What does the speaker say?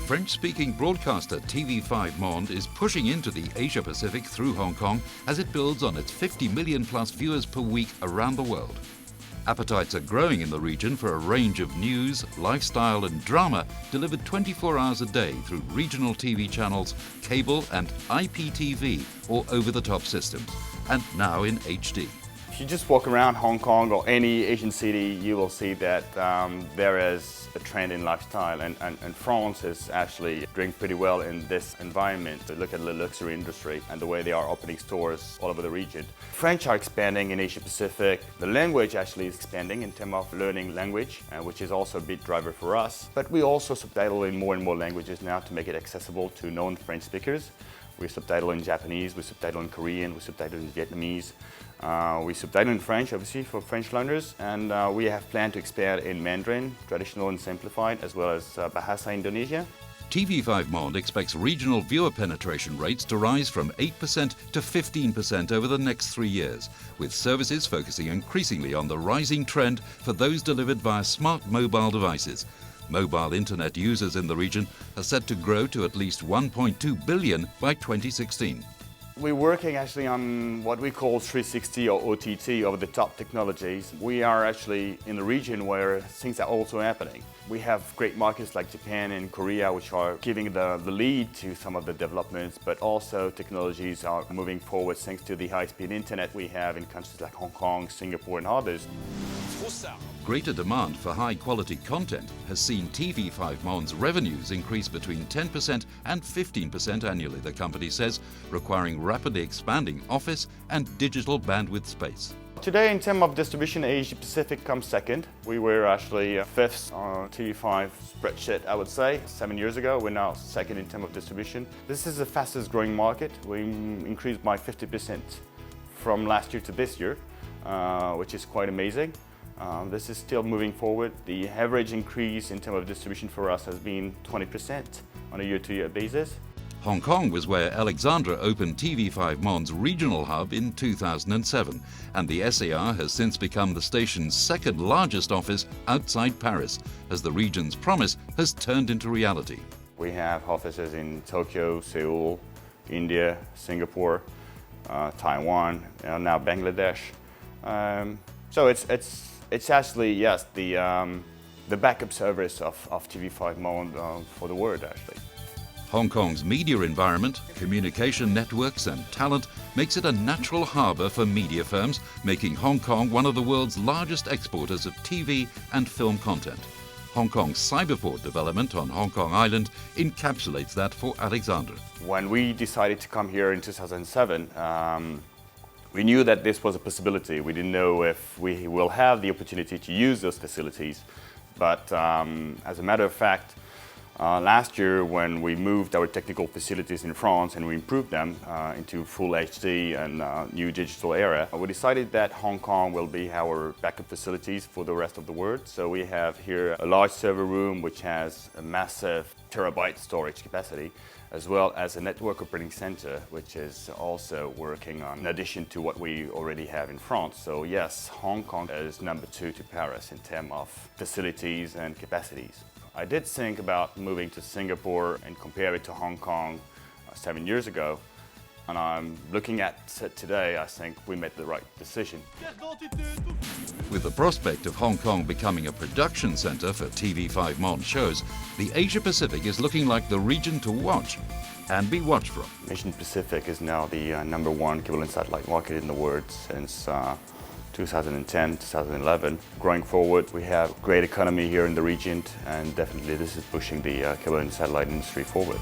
French-speaking broadcaster TV5 Monde is pushing into the Asia-Pacific through Hong Kong as it builds on its 50 million plus viewers per week around the world. Appetites are growing in the region for a range of news, lifestyle and drama delivered 24 hours a day through regional TV channels, cable and IPTV or over-the-top systems, and now in HD. If you just walk around Hong Kong or any Asian city, you will see that there is a trend in lifestyle, and France is actually doing pretty well in this environment. Look at the luxury industry and the way they are opening stores all over the region. French are expanding in Asia Pacific. The language actually is expanding in terms of learning language, which is also a big driver for us. But we also subtitle in more and more languages now to make it accessible to non-French speakers. We subtitle in Japanese, we subtitle in Korean, we subtitle in Vietnamese. We subtitle in French, obviously, for French learners, and we have planned to expand in Mandarin, traditional and simplified, as well as Bahasa Indonesia. TV5 Monde expects regional viewer penetration rates to rise from 8% to 15% over the next 3 years, with services focusing increasingly on the rising trend for those delivered via smart mobile devices. Mobile internet users in the region are set to grow to at least 1.2 billion by 2016. We're working actually on what we call 360 or OTT, over-the-top technologies. We are actually in the region where things are also happening. We have great markets like Japan and Korea, which are giving the lead to some of the developments, but also technologies are moving forward thanks to the high-speed internet we have in countries like Hong Kong, Singapore and others. Greater demand for high-quality content has seen TV5 Monde's revenues increase between 10% and 15% annually, the company says, requiring rapidly expanding office and digital bandwidth space. Today, in terms of distribution, Asia Pacific comes second. We were actually fifth on TV5 spreadsheet, I would say. 7 years ago, we're now second in terms of distribution. This is the fastest growing market. We increased by 50% from last year to this year, which is quite amazing. This is still moving forward. The average increase in terms of distribution for us has been 20% on a year-to-year basis. Hong Kong was where Alexandre opened TV5 Monde's regional hub in 2007, and the SAR has since become the station's second largest office outside Paris, as the region's promise has turned into reality. We have offices in Tokyo, Seoul, India, Singapore, Taiwan, and now Bangladesh. So it's actually, yes, the backup service of TV5 Monde for the world, actually. Hong Kong's media environment, communication networks and talent makes it a natural harbour for media firms, making Hong Kong one of the world's largest exporters of TV and film content. Hong Kong's cyberport development on Hong Kong Island encapsulates that for Alexandre. When we decided to come here in 2007, we knew that this was a possibility. We didn't know if we will have the opportunity to use those facilities. But as a matter of fact, last year when we moved our technical facilities in France and we improved them into full HD and new digital era, we decided that Hong Kong will be our backup facilities for the rest of the world. So we have here a large server room which has a massive terabyte storage capacity, as well as a network operating center, which is also working on, in addition to what we already have in France. So yes, Hong Kong is number 2 to Paris in terms of facilities and capacities. I did think about moving to Singapore and compare it to Hong Kong 7 years ago. And I'm looking at it today, I think we made the right decision. With the prospect of Hong Kong becoming a production centre for TV5 Monde shows, the Asia Pacific is looking like the region to watch and be watched from. Asia Pacific is now the number 1 cable and satellite market in the world since 2010, 2011. Growing forward, we have a great economy here in the region, and definitely this is pushing the cable and satellite industry forward.